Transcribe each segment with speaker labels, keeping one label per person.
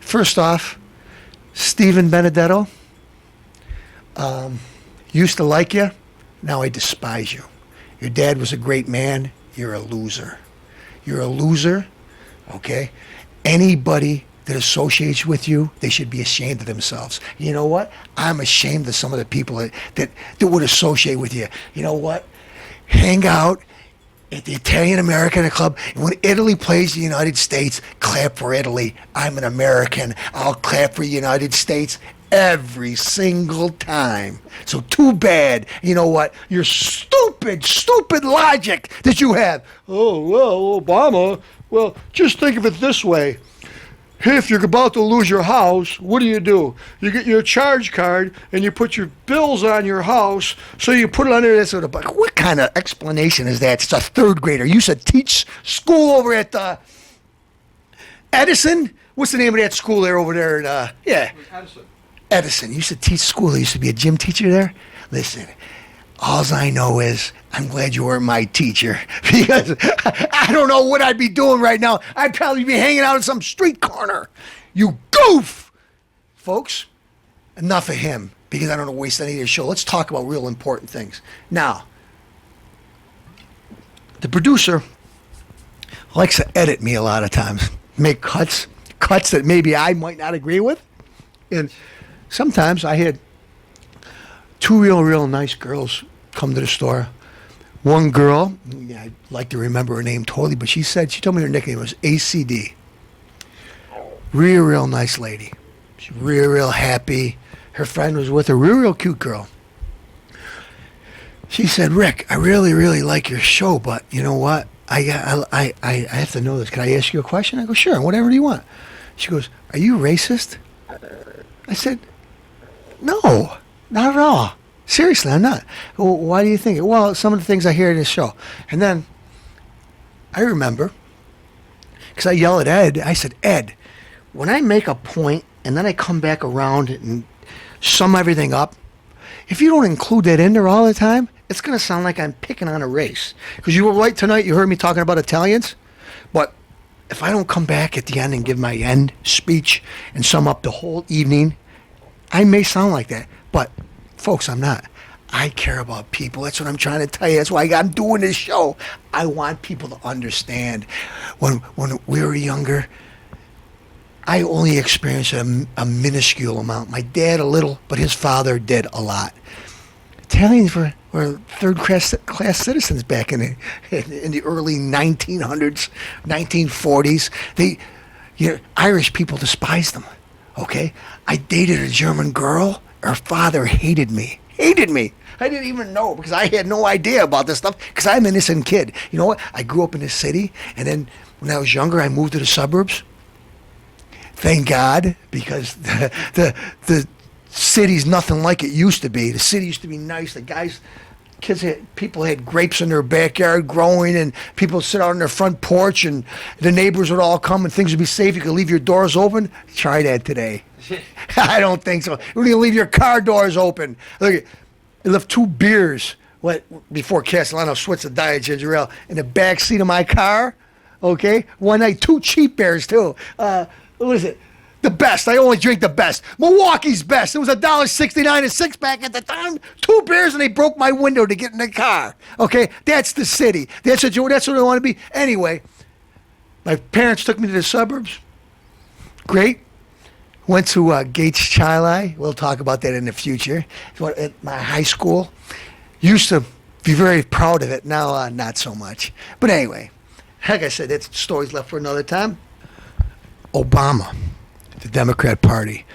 Speaker 1: First off, Stephen Benedetto, used to like you, now I despise you. Your dad was a great man, you're a loser. You're a loser, okay? Anybody that associates with you, they should be ashamed of themselves. You know what? I'm ashamed of some of the people that would associate with you. You know what? Hang out at the Italian American Club. And when Italy plays the United States, clap for Italy. I'm an American. I'll clap for the United States every single time. So too bad. You know what? Your stupid logic that you have. Oh, well, Obama, well, just think of it this way. If you're about to lose your house, what do? You get your charge card and you put your bills on your house, so you put it under this sort of. What kind of explanation is that? It's a third grader. You used to teach school over at Edison. What's the name of that school there over there? Yeah. Edison. You used to teach school. There used to be a gym teacher there. Listen, all I know is I'm glad you weren't my teacher, because I don't know what I'd be doing right now. I'd probably be hanging out in some street corner. You goof! Folks, enough of him, because I don't want to waste any of your show. Let's talk about real important things. Now, the producer likes to edit me a lot of times, make cuts that maybe I might not agree with. And sometimes I had two real nice girls come to the store. One girl, I'd like to remember her name totally, but she told me her nickname was ACD. Real nice lady. She's real happy. Her friend was with her, real cute girl. She said, Rick, I really like your show, but you know what? I have to know this. Can I ask you a question? I go, sure, whatever do you want? She goes, are you racist? I said, no, not at all. Seriously, I'm not. Well, why do you think it? Well, some of the things I hear in this show. And then I remember, because I yell at Ed, I said, Ed, when I make a point and then I come back around and sum everything up, if you don't include that in there all the time, it's going to sound like I'm picking on a race. Because you were right tonight, you heard me talking about Italians, but if I don't come back at the end and give my end speech and sum up the whole evening, I may sound like that. But folks, I'm not. I care about people. That's what I'm trying to tell you. That's why I'm doing this show. I want people to understand. When we were younger, I only experienced a minuscule amount. My dad a little, but his father did a lot. Italians were third-class citizens back in the early 1900s, 1940s. Irish people despised them. Okay, I dated a German girl. Her father hated me. I didn't even know, because I had no idea about this stuff, because I'm an innocent kid. You know what? I grew up in the city, and then when I was younger, I moved to the suburbs. Thank God, because the city's nothing like it used to be. The city used to be nice. People had grapes in their backyard growing, and people would sit out on their front porch, and the neighbors would all come, and things would be safe. You could leave your doors open. Try that today. I don't think so. You can leave your car doors open. Look, I left 2 beers before Castellano switched to Diet Ginger Ale in the back seat of my car. Okay, one night, 2 cheap beers too. What is it? The best. I only drink the best. Milwaukee's best. It was $1.69 a 6-pack at the time. 2 beers, and they broke my window to get in the car. Okay, that's the city. That's what I want to be. Anyway, my parents took me to the suburbs. Great. Went to Gates Chili. We'll talk about that in the future. At my high school. Used to be very proud of it. Now, not so much. But anyway, like I said, that's stories left for another time. Obama, the Democrat Party,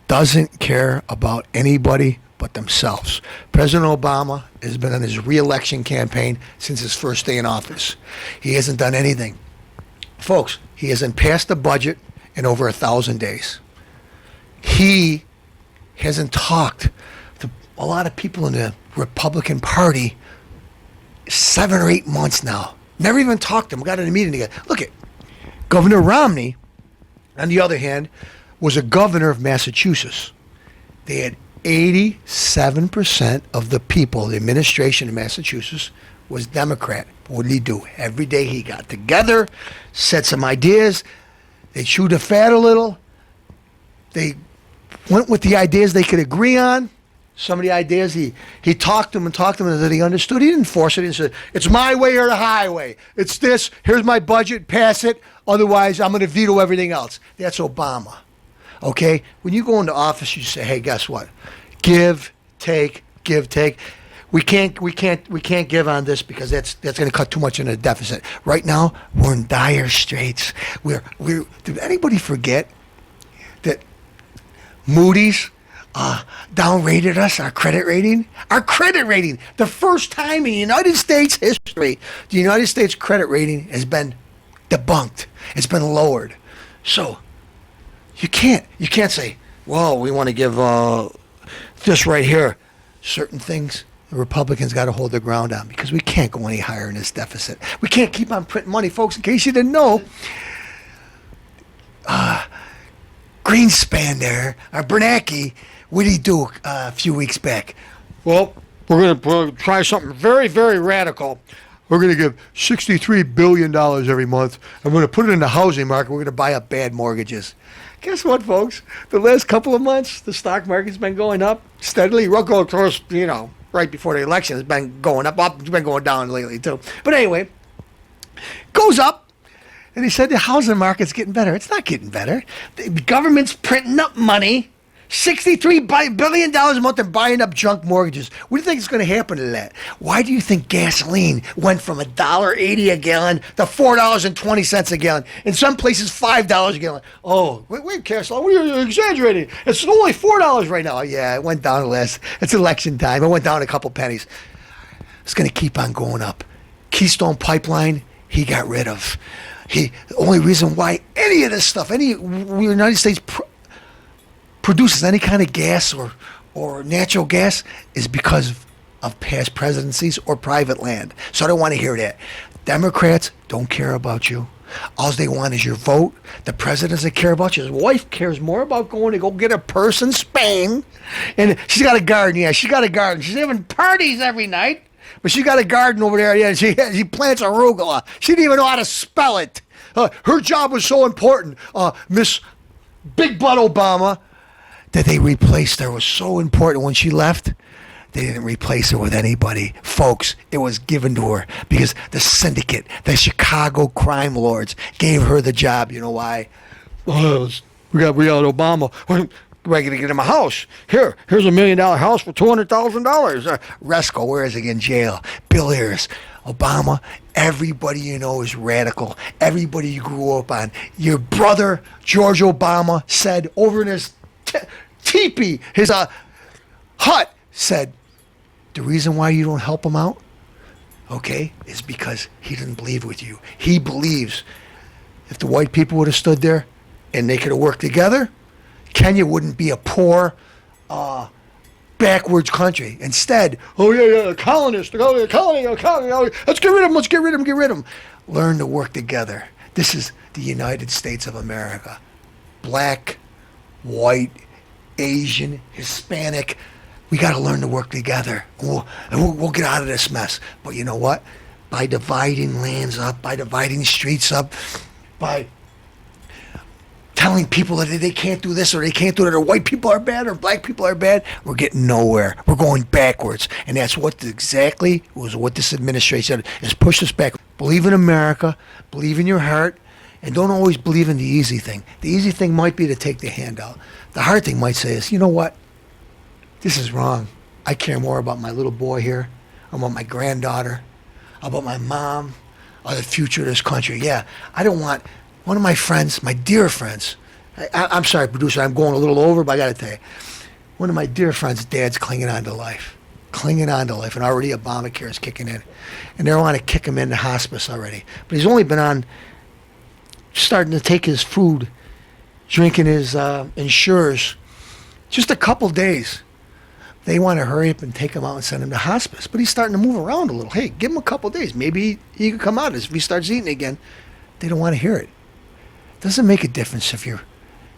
Speaker 1: doesn't care about anybody but themselves. President Obama has been on his re-election campaign since his first day in office. He hasn't done anything. Folks, he hasn't passed a budget in over 1,000 days. He hasn't talked to a lot of people in the Republican Party 7 or 8 months now. Never even talked to them. Got in a meeting together. Look at Governor Romney, on the other hand, was a governor of Massachusetts. They had 87% of the people, the administration in Massachusetts, was Democrat. What did he do? Every day he got together, said some ideas. They chewed the fat a little. They went with the ideas they could agree on. Some of the ideas he talked to them and talked to them that he understood. He didn't force it. He said, it's my way or the highway. It's this. Here's my budget. Pass it. Otherwise, I'm going to veto everything else. That's Obama. Okay? When you go into office, you say, hey, guess what? Give, take, give, take. We can't give on this because that's going to cut too much into the deficit. Right now, we're in dire straits. Did anybody forget that Moody's downrated us, our credit rating? Our credit rating, the first time in United States history, the United States credit rating has been debunked. It's been lowered. So you can't say, well, we want to give this right here. Certain things the Republicans got to hold their ground on because we can't go any higher in this deficit. We can't keep on printing money, folks. In case you didn't know, Greenspan there, Bernanke, what did he do a few weeks back? Well, we're going to try something very, very radical. We're going to give $63 billion every month. I'm going to put it in the housing market. We're going to buy up bad mortgages. Guess what, folks? The last couple of months, the stock market's been going up steadily. Of course, right before the election, it's been going up. It's been going down lately, too. But anyway, goes up. And he said the housing market's getting better. It's not getting better. The government's printing up money, $63 billion a month, and buying up junk mortgages. What do you think is going to happen to that? Why do you think gasoline went from $1.80 a gallon to $4.20 a gallon? In some places, $5 a gallon. Oh, wait, Castellano, you're exaggerating. It's only $4 right now. Yeah, it went down less. It's election time. It went down a couple pennies. It's going to keep on going up. Keystone Pipeline, he got rid of. The only reason why any of this stuff, the United States produces any kind of gas or natural gas is because of past presidencies or private land. So I don't want to hear that. Democrats don't care about you. All they want is your vote. The president doesn't care about you. His wife cares more about going to go get a purse in Spain. And she's got a garden. Yeah, she's got a garden. She's having parties every night. But she got a garden over there. Yeah, she plants arugula. She didn't even know how to spell it. Her job was so important, Miss Big Butt Obama, that they replaced her. It was so important when she left. They didn't replace her with anybody. Folks, it was given to her because the syndicate, the Chicago crime lords, gave her the job. You know why? We got Obama. We're going to get him a house. Here's $1 million house for $200,000. Resco, where is he? In jail. Bill Ayers, Obama. Everybody you know is radical. Everybody you grew up on. Your brother, George Obama, said over in his teepee, his hut, said, the reason why you don't help him out, okay, is because he didn't believe with you. He believes if the white people would have stood there and they could have worked together, Kenya wouldn't be a poor, backwards country. Instead, colonists, colony, let's get rid of them. Learn to work together. This is the United States of America. Black, white, Asian, Hispanic. We got to learn to work together. We'll get out of this mess. But you know what? By dividing lands up, by dividing streets up, by telling people that they can't do this or they can't do that, or white people are bad or black people are bad, we're getting nowhere. We're going backwards. And that's what exactly was what this administration said, is push us back. Believe in America, believe in your heart, and don't always believe in the easy thing. The easy thing might be to take the handout. The hard thing might say is, you know what? This is wrong. I care more about my little boy here, about my granddaughter, about my mom, or the future of this country. Yeah, I don't want one of my friends, my dear friends, I'm sorry, producer, I'm going a little over, but I got to tell you, one of my dear friends' dad's clinging on to life, and already Obamacare is kicking in. And they want to kick him into hospice already. But he's only been on, starting to take his food, drinking his Ensures, just a couple days. They want to hurry up and take him out and send him to hospice. But he's starting to move around a little. Hey, give him a couple days. Maybe he could come out if he starts eating again. They don't want to hear it. Doesn't make a difference if you're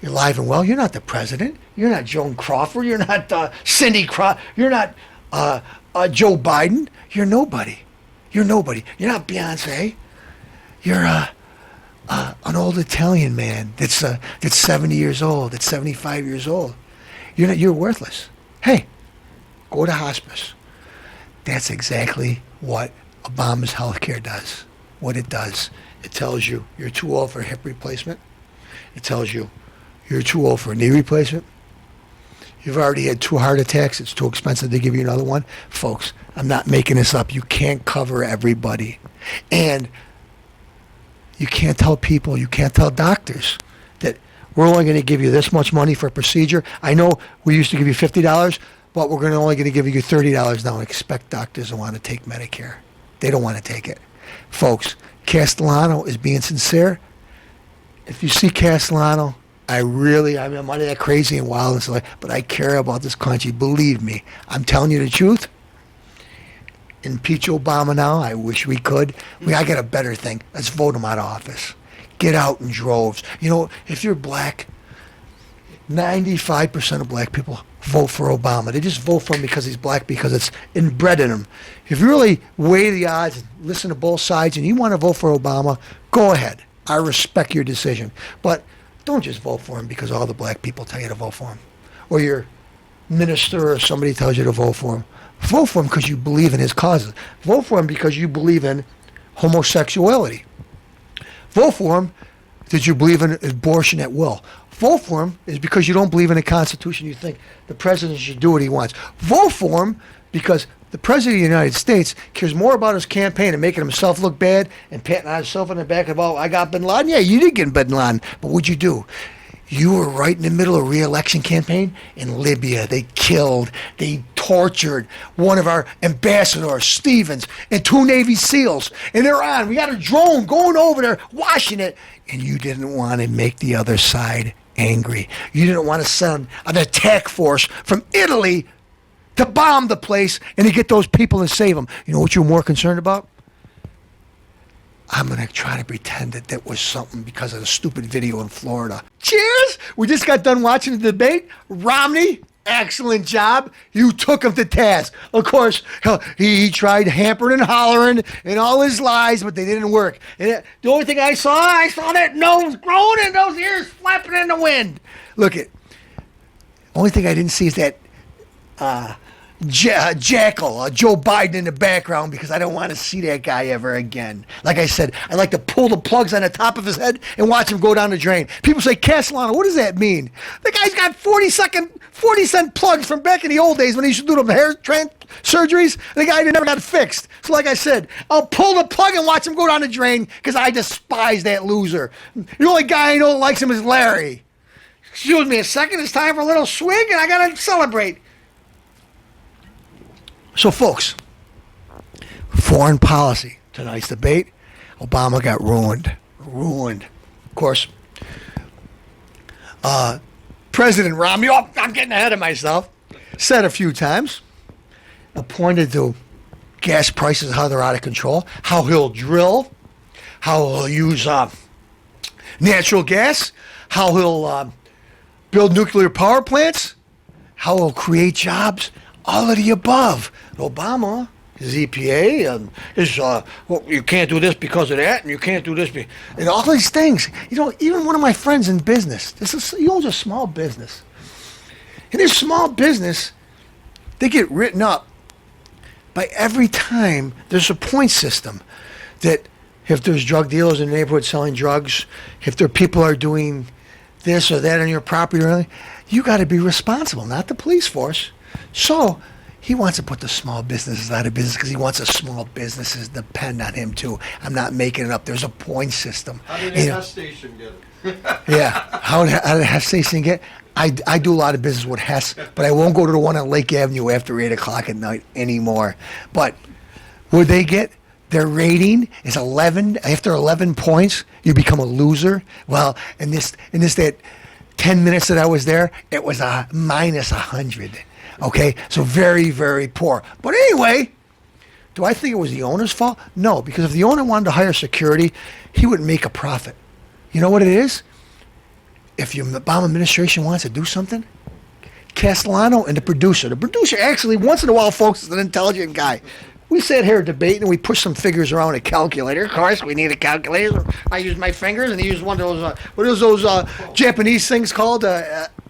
Speaker 1: alive and well. You're not the president. You're not Joan Crawford. You're not Cindy Crawford. You're not Joe Biden. You're nobody. You're not Beyonce. You're an old Italian man that's 70 years old, that's 75 years old. You're worthless. Hey, go to hospice. That's exactly what Obama's health care does. What it does, it tells you you're too old for a hip replacement. It tells you you're too old for a knee replacement. You've already had 2 heart attacks. It's too expensive to give you another one. Folks, I'm not making this up. You can't cover everybody. And you can't tell people, you can't tell doctors that we're only going to give you this much money for a procedure. I know we used to give you $50, but we're only going to give you $30 now. Expect doctors to want to take Medicare. They don't want to take it. Folks, Castellano is being sincere. If you see Castellano, I'm not that crazy and wild and stuff, but I care about this country. Believe me, I'm telling you the truth. Impeach Obama now. I wish we could. I got a better thing. Let's vote him out of office. Get out in droves. If you're black, 95% of black people vote for Obama. They just vote for him because he's black, because it's inbred in him. If you really weigh the odds and listen to both sides and you want to vote for Obama, go ahead. I respect your decision. But don't just vote for him because all the black people tell you to vote for him. Or your minister or somebody tells you to vote for him. Vote for him because you believe in his causes. Vote for him because you believe in homosexuality. Vote for him because you believe in abortion at will. Vote for him is because you don't believe in the Constitution. You think the president should do what he wants. Vote for him because the president of the United States cares more about his campaign and making himself look bad and patting himself on the back of, I got bin Laden. Yeah, you did get bin Laden, but what'd you do? You were right in the middle of a re-election campaign in Libya. They killed, they tortured one of our ambassadors, Stevens, and 2 Navy SEALs. And they're on. We got a drone going over there, watching it. And you didn't want to make the other side angry. You didn't want to send an attack force from Italy to bomb the place and to get those people and save them. You know what you're more concerned about? I'm going to try to pretend that was something because of the stupid video in Florida. Cheers! We just got done watching the debate. Romney, excellent job. You took him to task. Of course, he tried hampering and hollering and all his lies, but they didn't work. And the only thing I saw that nose growing and those ears flapping in the wind. Look it. Only thing I didn't see is that jackal, Joe Biden in the background, because I don't want to see that guy ever again. Like I said, I like to pull the plugs on the top of his head and watch him go down the drain. People say, Castellano, what does that mean? The guy's got 40-cent plugs from back in the old days when he used to do the hair surgeries. The guy never got fixed. So like I said, I'll pull the plug and watch him go down the drain because I despise that loser. The only guy I know that likes him is Larry. Excuse me a second, it's time for a little swig and I got to celebrate. So, folks, foreign policy, tonight's debate, Obama got ruined. Of course, President Romney, I'm getting ahead of myself, said a few times, pointed to gas prices, how they're out of control, how he'll drill, how he'll use natural gas, how he'll build nuclear power plants, how he'll create jobs, all of the above. Obama, his EPA, you can't do this because of that, and you can't do this, and all these things. Even one of my friends in business, he owns a small business. In his small business, they get written up by every time there's a point system that if there's drug dealers in the neighborhood selling drugs, if there people are doing this or that on your property or anything, you got to be responsible, not the police force. So he wants to put the small businesses out of business because he wants the small businesses to depend on him too. I'm not making it up. There's a point system.
Speaker 2: How did the Hess station get it?
Speaker 1: Yeah. How did the Hess station get? I do a lot of business with Hess, but I won't go to the one on Lake Avenue after 8 o'clock at night anymore. But what they get, their rating is 11. After 11 points, you become a loser. Well, in that 10 minutes that I was there, it was a minus 100. Okay, so very, very poor. But anyway, do I think it was the owner's fault? No, because if the owner wanted to hire security, he would make a profit. You know what it is? If your Obama administration wants to do something, Castellano and the producer actually, once in a while, folks, is an intelligent guy. We sat here debating and we pushed some figures around a calculator. Of course, we need a calculator. I used my fingers and he used one of those, what are those Japanese things called?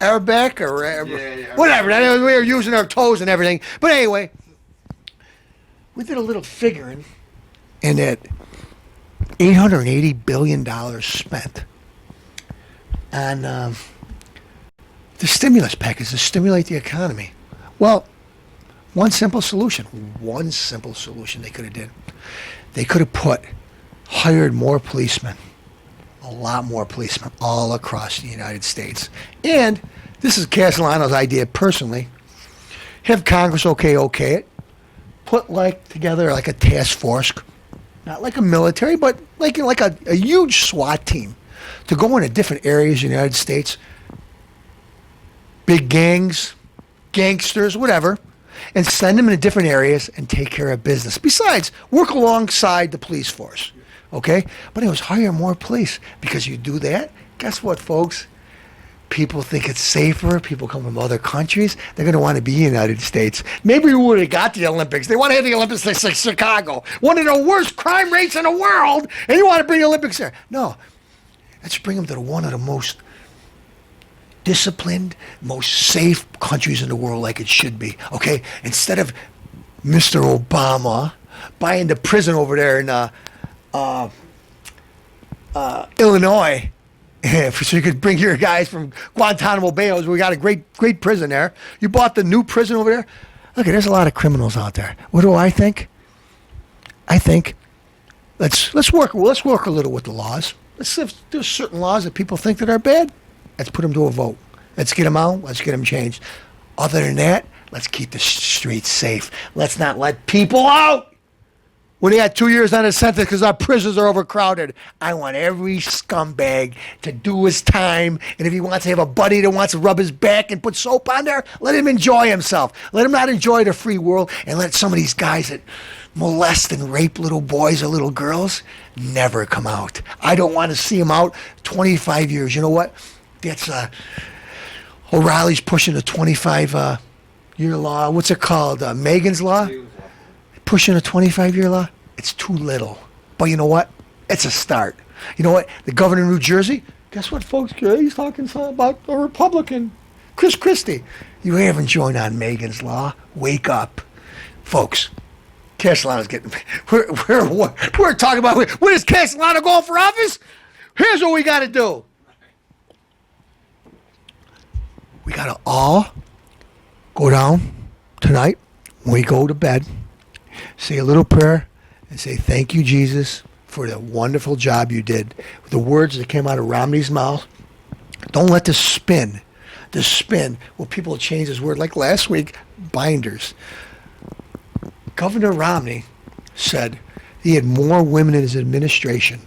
Speaker 1: Arabic or whatever. We were using our toes and everything. But anyway, we did a little figuring and at $880 billion spent on the stimulus package to stimulate the economy. Well, one simple solution they could have did. They could have hired more policemen, a lot more policemen all across the United States. And this is Castellano's idea personally. Have Congress okay it. Put together a task force, not like a military, but like a huge SWAT team to go into different areas of the United States. Big gangs, gangsters, whatever, and send them into different areas and take care of business. Besides, work alongside the police force, okay? But it was hire more police because you do that. Guess what, folks? People think it's safer. People come from other countries. They're going to want to be in the United States. Maybe we would have got the Olympics. They want to have the Olympics like Chicago, one of the worst crime rates in the world, and you want to bring the Olympics there. No, let's bring them to one of the most disciplined, most safe countries in the world like it should be, okay? Instead of Mr. Obama buying the prison over there in Illinois, so you could bring your guys from Guantanamo Bay. We got a great prison there. You bought the new prison over there. Look, there's a lot of criminals out there. What do I think? I think let's work a little with the laws. There's certain laws that people think that are bad. Let's put them to a vote. Let's get them out. Let's get them changed. Other than that, let's keep the streets safe. Let's not let people out when they had 2 years on a sentence because our prisons are overcrowded. I want every scumbag to do his time, and if he wants to have a buddy that wants to rub his back and put soap on there, let him enjoy himself. Let him not enjoy the free world, and let some of these guys that molest and rape little boys or little girls never come out. I don't want to see them out 25 years. You know what? That's O'Reilly's pushing a 25-year law. What's it called? Megan's Law? Pushing a 25-year law, it's too little. But you know what? It's a start. You know what? The governor of New Jersey, guess what, folks? He's talking about a Republican, Chris Christie. You haven't joined on Megan's Law. Wake up. Folks, Castellano's getting... We're talking about... When is Castellano going for office? Here's what we got to do. We got to all go down tonight when we go to bed, say a little prayer and say, thank you, Jesus, for the wonderful job you did. The words that came out of Romney's mouth, don't let the spin, people change his word. Like last week, binders. Governor Romney said he had more women in his administration.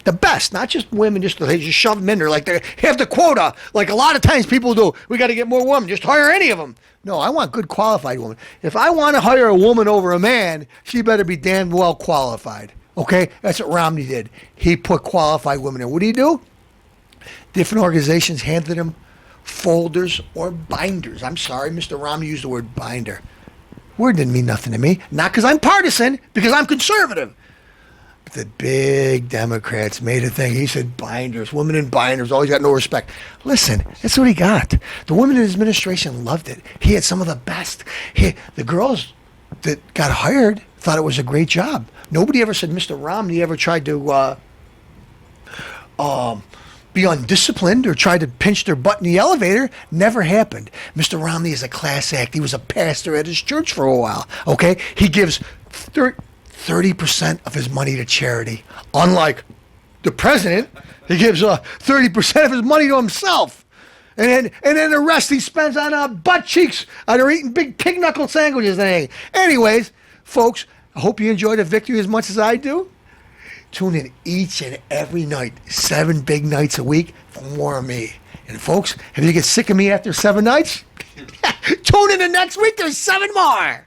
Speaker 1: The best, not just women, they just shove them in there like they have the quota, like a lot of times people do. We got to get more women, just hire any of them. No, I want good qualified women. If I want to hire a woman over a man, she better be damn well qualified. Okay? That's what Romney did. He put qualified women in. What did he do? Different organizations handed him folders or binders. I'm sorry, Mr. Romney used the word binder. Word didn't mean nothing to me. Not because I'm partisan, because I'm conservative. But the big Democrats made a thing. He said binders, women in binders, always got no respect. Listen, that's what he got. The women in his administration loved it. He had some of the best. The girls that got hired thought it was a great job. Nobody ever said Mr. Romney ever tried to be undisciplined or tried to pinch their butt in the elevator. Never happened. Mr. Romney is a class act. He was a pastor at his church for a while. Okay? He gives 30% of his money to charity. Unlike the president, he gives 30% of his money to himself. And then the rest he spends on butt cheeks. They're eating big pig knuckle sandwiches. Anyways, folks, I hope you enjoy the victory as much as I do. Tune in each and every night, 7 big nights a week for more of me. And folks, if you get sick of me after 7 nights, tune in the next week. There's 7 more.